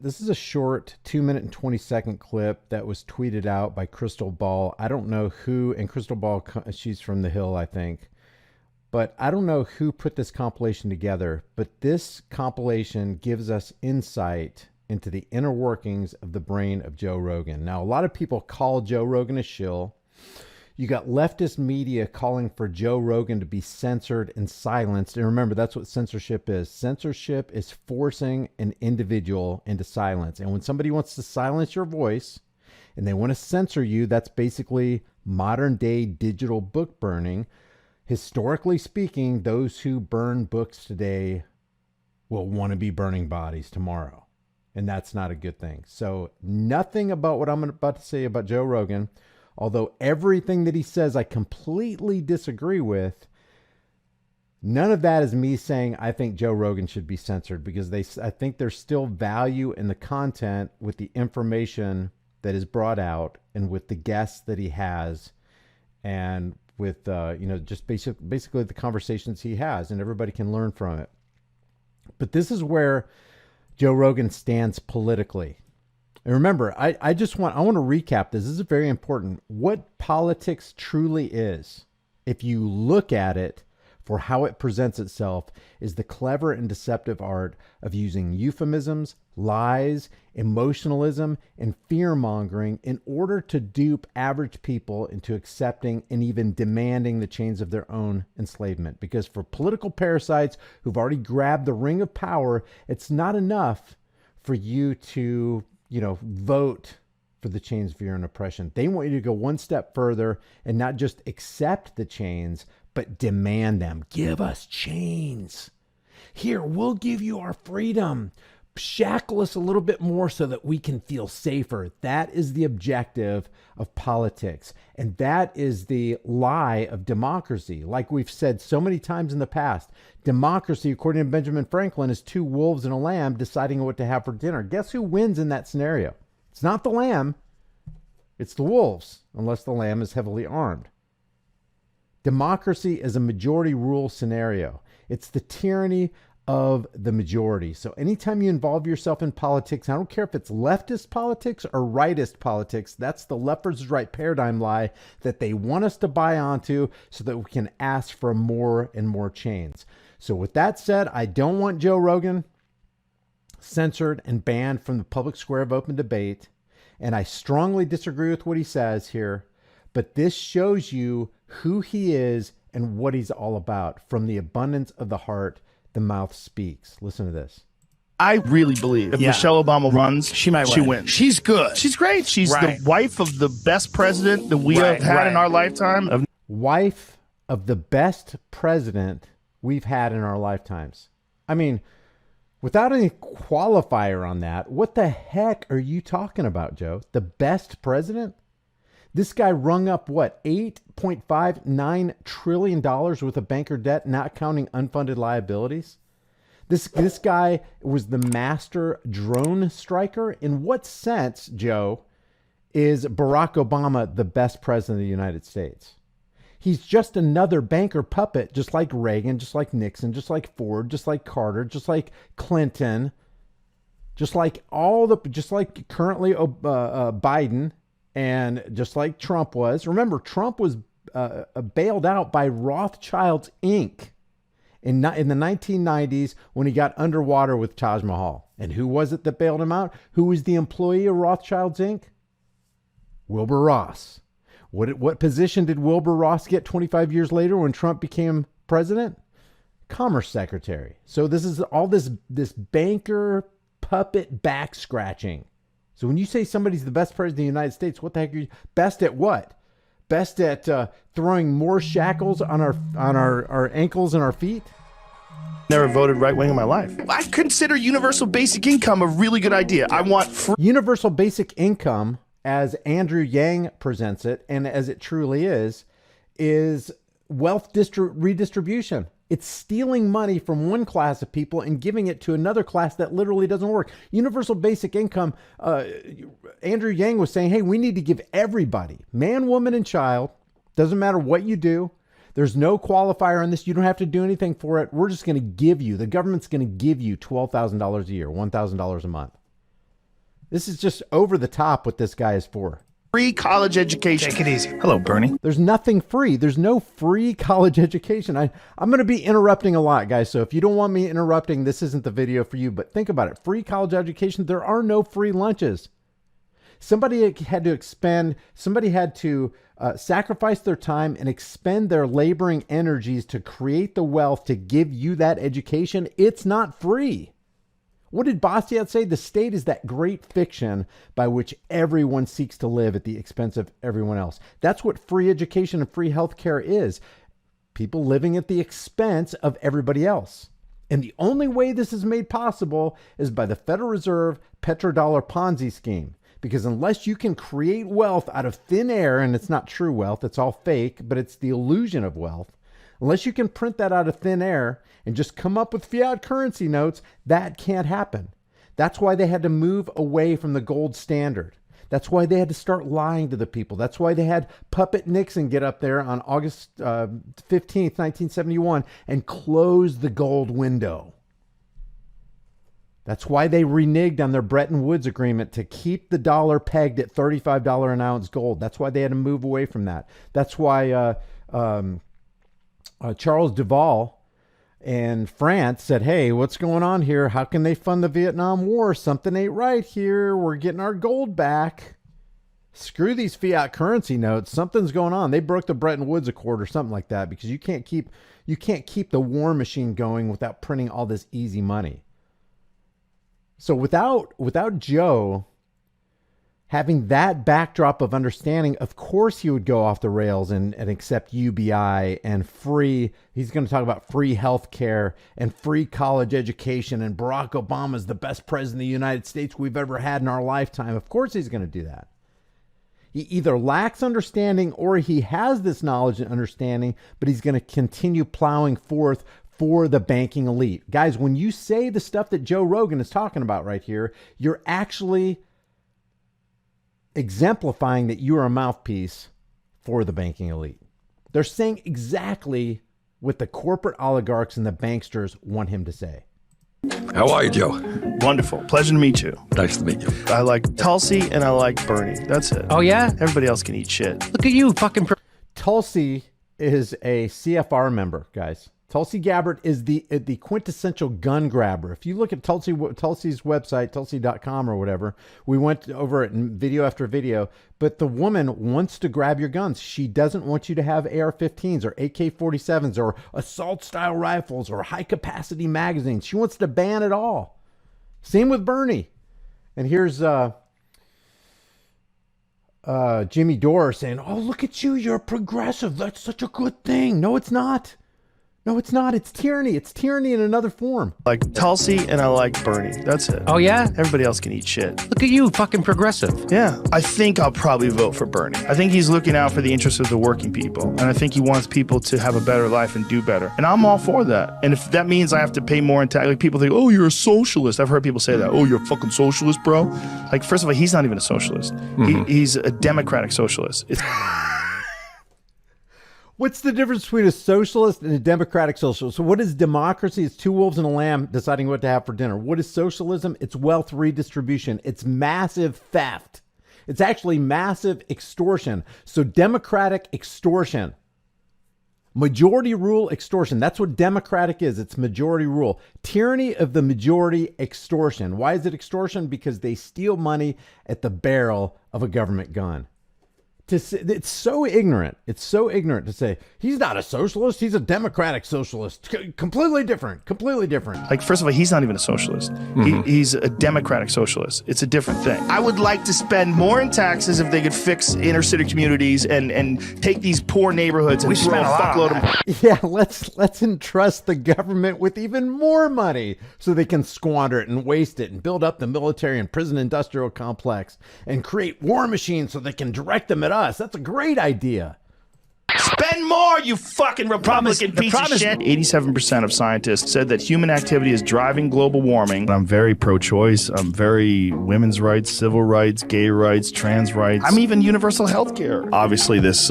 this is a short 2-minute and 20-second clip that was tweeted out by Crystal Ball. I don't know who, and Crystal Ball, she's from The Hill, I think. But I don't know who put this compilation together, but this compilation gives us insight into the inner workings of the brain of Joe Rogan. Now, a lot of people call Joe Rogan a shill. You got leftist media calling for Joe Rogan to be censored and silenced. And remember, that's what censorship is. Censorship is forcing an individual into silence. And when somebody wants to silence your voice and they want to censor you, that's basically modern day digital book burning. Historically speaking, those who burn books today will want to be burning bodies tomorrow. And that's not a good thing. So nothing about what I'm about to say about Joe Rogan, although everything that he says I completely disagree with, none of that is me saying I think Joe Rogan should be censored, because I think there's still value in the content with the information that is brought out and with the guests that he has, and with just basically the conversations he has, and everybody can learn from it. But this is where Joe Rogan stands politically. And remember, I want to recap this. This is very important. What politics truly is, if you look at it for how it presents itself, is the clever and deceptive art of using euphemisms, lies, emotionalism, and fear-mongering in order to dupe average people into accepting and even demanding the chains of their own enslavement. Because for political parasites who've already grabbed the ring of power, it's not enough for you to vote for the chains of your own oppression. They want you to go one step further and not just accept the chains, but demand them. Give us chains. Here, we'll give you our freedom. Shackle us a little bit more so that we can feel safer. That is the objective of politics. And that is the lie of democracy. Like we've said so many times in the past, democracy, according to Benjamin Franklin, is two wolves and a lamb deciding what to have for dinner. Guess who wins in that scenario? It's not the lamb. It's the wolves, unless the lamb is heavily armed. Democracy is a majority rule scenario. It's the tyranny of the majority. So anytime you involve yourself in politics, I don't care if it's leftist politics or rightist politics, that's the left versus right paradigm lie that they want us to buy onto so that we can ask for more and more chains. So with that said, I don't want Joe Rogan censored and banned from the public square of open debate. And I strongly disagree with what he says here. But this shows you who he is and what he's all about. From the abundance of the heart, the mouth speaks. Listen to this. I really believe if Michelle Obama runs, she wins. She's good. She's great. She's the wife of the best president that we have had in our lifetime. Wife of the best president we've had in our lifetimes. I mean, without any qualifier on that, what the heck are you talking about, Joe? The best president? This guy rung up, what, $8.59 trillion worth of banker debt, not counting unfunded liabilities? This guy was the master drone striker. In what sense, Joe, is Barack Obama the best president of the United States? He's just another banker puppet, just like Reagan, just like Nixon, just like Ford, just like Carter, just like Clinton, just like currently Biden. And just like Trump was. Remember, Trump was bailed out by Rothschilds Inc. in the 1990s when he got underwater with Taj Mahal. And who was it that bailed him out? Who was the employee of Rothschilds Inc.? Wilbur Ross. What position did Wilbur Ross get 25 years later when Trump became president? Commerce Secretary. So this is all this banker puppet back scratching. So when you say somebody's the best president of the United States, what the heck are you? Best at what? Best at throwing more shackles on our ankles and our feet? Never voted right wing in my life. I consider universal basic income a really good idea. I want universal basic income, as Andrew Yang presents it, and as it truly is wealth redistribution. It's stealing money from one class of people and giving it to another class that literally doesn't work. Universal basic income, Andrew Yang was saying, hey, we need to give everybody, man, woman, and child, doesn't matter what you do. There's no qualifier on this. You don't have to do anything for it. We're just going to give you, the government's going to give you $12,000 a year, $1,000 a month. This is just over the top what this guy is for. Free college education. Take it easy. Hello, Bernie. There's nothing free. There's no free college education. I'm going to be interrupting a lot, guys. So if you don't want me interrupting, this isn't the video for you. But think about it. Free college education. There are no free lunches. Somebody had to sacrifice their time and expend their laboring energies to create the wealth to give you that education. It's not free. What did Bastiat say? The state is that great fiction by which everyone seeks to live at the expense of everyone else. That's what free education and free healthcare is. People living at the expense of everybody else. And the only way this is made possible is by the Federal Reserve petrodollar Ponzi scheme. Because unless you can create wealth out of thin air, and it's not true wealth, it's all fake, but it's the illusion of wealth. Unless you can print that out of thin air and just come up with fiat currency notes, that can't happen. That's why they had to move away from the gold standard. That's why they had to start lying to the people. That's why they had Puppet Nixon get up there on August 15th, 1971 and close the gold window. That's why they reneged on their Bretton Woods agreement to keep the dollar pegged at $35 an ounce gold. That's why they had to move away from that. That's why Charles de Gaulle and France said, hey, what's going on here? How can they fund the Vietnam War? Something ain't right here. We're getting our gold back. Screw these fiat currency notes. Something's going on. They broke the Bretton Woods Accord or something like that because you can't keep the war machine going without printing all this easy money. So without Joe having that backdrop of understanding, of course he would go off the rails and accept UBI and free. He's going to talk about free health care and free college education. And Barack Obama is the best president of the United States we've ever had in our lifetime. Of course he's going to do that. He either lacks understanding or he has this knowledge and understanding, but he's going to continue plowing forth for the banking elite. Guys, when you say the stuff that Joe Rogan is talking about right here, you're actually exemplifying that you are a mouthpiece for the banking elite. They're saying exactly what the corporate oligarchs and the banksters want him to say. How are you, Joe? Wonderful. Pleasure to meet you. Nice to meet you. I like Tulsi and I like Bernie. That's it. Oh, yeah? Everybody else can eat shit. Look at you, fucking... Tulsi is a CFR member, guys. Tulsi Gabbard is the quintessential gun grabber. If you look at Tulsi's website, tulsi.com or whatever, we went over it in video after video, but the woman wants to grab your guns. She doesn't want you to have AR-15s or AK-47s or assault-style rifles or high-capacity magazines. She wants to ban it all. Same with Bernie. And here's Jimmy Dore saying, oh, look at you. You're progressive. That's such a good thing. No, it's not. No, it's not. It's tyranny. It's tyranny in another form. Like Tulsi and I like Bernie. That's it. Oh, yeah? Everybody else can eat shit. Look at you, fucking progressive. Yeah. I think I'll probably vote for Bernie. I think he's looking out for the interests of the working people. And I think he wants people to have a better life and do better. And I'm all for that. And if that means I have to pay more in tax, like people think, oh, you're a socialist. I've heard people say that. Oh, you're a fucking socialist, bro. Like, first of all, he's not even a socialist. He's a democratic socialist. What's the difference between a socialist and a democratic socialist? So what is democracy? It's two wolves and a lamb deciding what to have for dinner. What is socialism? It's wealth redistribution. It's massive theft. It's actually massive extortion. So democratic extortion. Majority rule extortion. That's what democratic is. It's majority rule. Tyranny of the majority extortion. Why is it extortion? Because they steal money at the barrel of a government gun. It's so ignorant. It's so ignorant to say he's not a socialist. He's a democratic socialist. Completely different. Completely different. Like, first of all, he's not even a socialist. He's a democratic socialist. It's a different thing. I would like to spend more in taxes if they could fix inner city communities and take these poor neighborhoods and throw a fuckload of... Yeah, let's entrust the government with even more money so they can squander it and waste it and build up the military and prison industrial complex and create war machines so they can direct them at us. That's a great idea. Spend more, you fucking Republican piece of shit. 87% of scientists said that human activity is driving global warming. I'm very pro-choice. I'm very women's rights, civil rights, gay rights, trans rights. I'm even universal health care. Obviously, this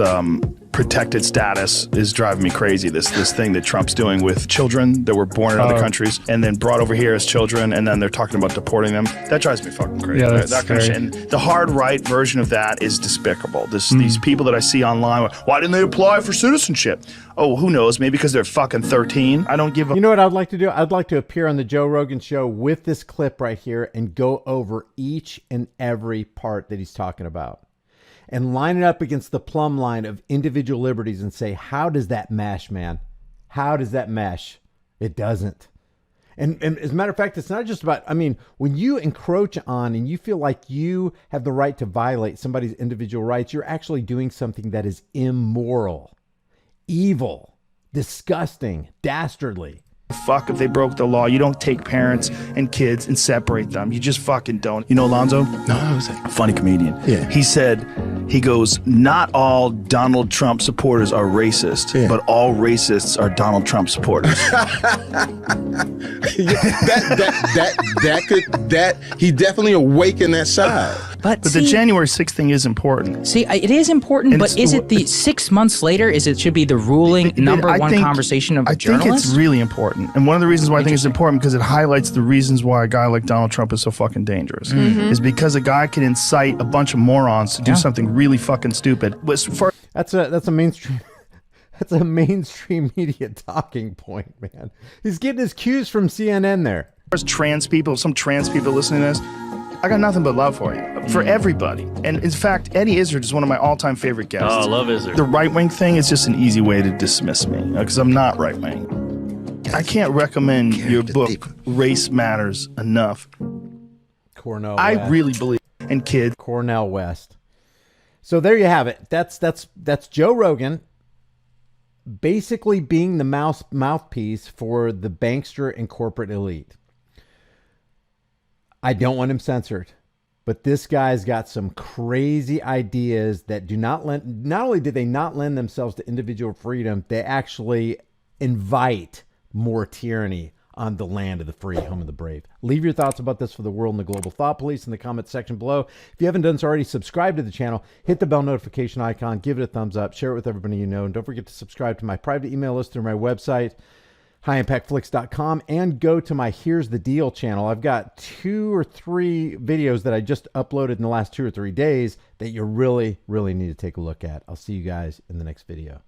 protected status is driving me crazy. This thing that Trump's doing with children that were born in other countries and then brought over here as children, and then they're talking about deporting them. That drives me fucking crazy. Yeah, that's that kind of shit. And the hard right version of that is despicable. These people that I see online, why didn't they apply for citizenship? Oh, who knows? Maybe because they're fucking 13. I don't give a... You know what I'd like to do? I'd like to appear on the Joe Rogan show with this clip right here and go over each and every part that he's talking about and line it up against the plumb line of individual liberties and say, how does that mesh, man? How does that mesh? It doesn't. And as a matter of fact, it's not just about, I mean, when you encroach on and you feel like you have the right to violate somebody's individual rights, you're actually doing something that is immoral, evil, disgusting, dastardly. Fuck if they broke the law. You don't take parents and kids and separate them. You just fucking don't. You know Alonzo? No, who's that? Funny comedian. Yeah. He goes, not all Donald Trump supporters are racist, but all racists are Donald Trump supporters. He definitely awakened that side. But the January 6th thing is important. See, it is important, And but is it the 6 months later? Should be the ruling number one conversation of a journalist? I think it's really important. And one of the reasons why I think it's important, because it highlights the reasons why a guy like Donald Trump is so fucking dangerous, is because a guy can incite a bunch of morons to do something really fucking stupid. That's a mainstream... That's a mainstream media talking point, man. He's getting his cues from CNN there. There's trans people, some trans people listening to this. I got nothing but love for you, for everybody. And in fact, Eddie Izzard is one of my all-time favorite guests. Oh, I love Izzard. The right-wing thing is just an easy way to dismiss me, because I'm not right-wing. I can't recommend your book, Race Matters, enough. Cornell I West. really believe in kids. Cornell West. So there you have it. That's Joe Rogan basically being the mouthpiece for the bankster and corporate elite. I don't want him censored, but this guy's got some crazy ideas that do not only do they not lend themselves to individual freedom, they actually invite more tyranny on the land of the free, home of the brave. Leave your thoughts about this for the world and the global thought police in the comment section below. If you haven't done so already, subscribe to the channel, hit the bell notification icon, give it a thumbs up, share it with everybody you know, and don't forget to subscribe to my private email list through my website, highimpactflix.com, and go to my Here's the Deal channel. I've got 2 or 3 videos that I just uploaded in the last 2 or 3 days that you really, really need to take a look at. I'll see you guys in the next video.